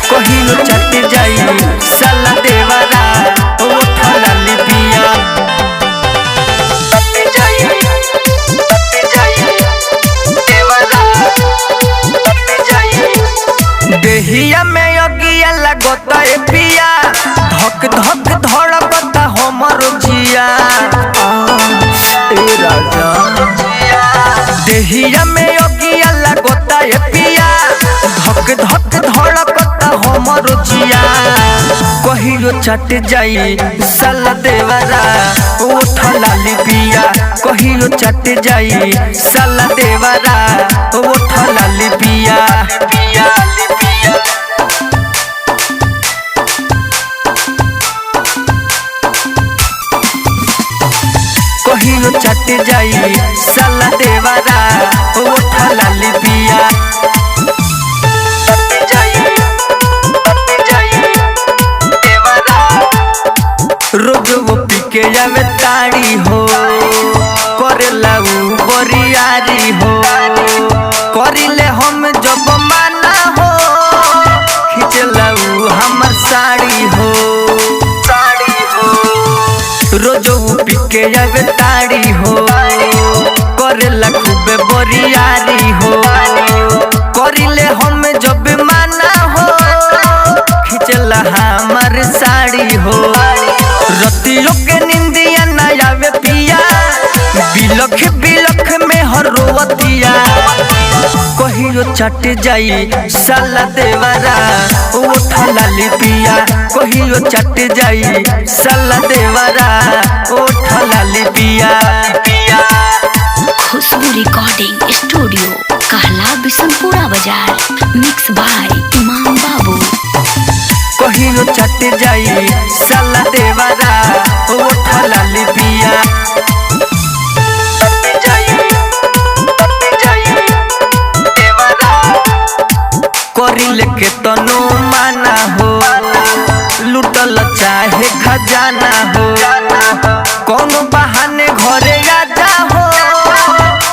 कहियो चट जाई साला देवरा ओठा लाली पिया। देहिया में अगिया लगता है पिया, धक धक धड़कता हमर जिया। ए राजा देहिया में अगिया लगता है पिया, धक धक धड़कता हमर जिया। कहियो चट जाई साला देवरा ओठा लाली पिया। कहियो चट जाई साला देवरा ओठा लाली पिया। कहियो चट जाई साला देवरा ओठा लाली पिया। रोज वो पीके जावे ताड़ी हो, करेला उ बरियारी हो। करिले हम जब माना हो, खिंचला उ हमर साड़ी हो। रोज वो पीके जावे ताड़ी हो, करेला खूबे बरियारी हो। करिले हम जब माना हो, खिंचला हमर साड़ी हो। रतियों के निंदिया न आवे पिया, बिलख बिलख में हर रोवतिया। कहियो चट जाई साला देवरा ओठा लाली पिया। कहियो चट जाई साला देवरा ओठा लाली पिया। खुशबू रिकॉर्डिंग स्टूडियो कहला बिशनपुरा बाजार, मिक्स बाय इमाम बाबू। कहियो चट जाई साला देवरा ओठा लाली पिया। करिले के तनो माना हो, लुटल चाहे खजाना हो। कौन बहाने घरे आजा हो,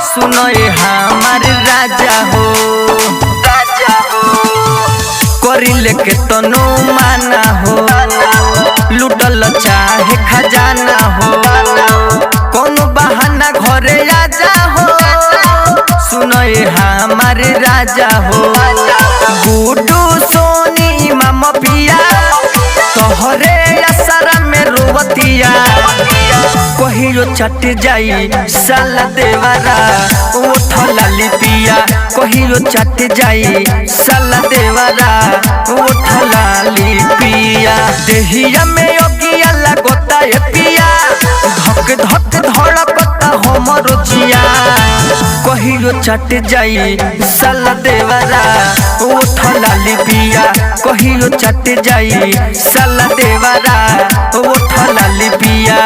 सुनो ये हमारे राजा हो। करिले के तनो माना हो, लुटल चाहे खजाना हो। कौन बहाना घरे आजा हो, सुनो ये हमारे राजा हो। गुड्डू सोनी मामा पिया, तोहरे असरा में रोवतिया। कहियो चट जाई साला देवरा ओठा लाली पिया। कहियो चट जाई साला देवरा ओठा लाली पिया। देहिया में अगिया लगता है पिया, धक धक धड़कता हमर जिया। कहियो चट जाई साला देवरा ओठा लाली पिया। कहियो चट जाई साला देवरा ओठा लाली पिया।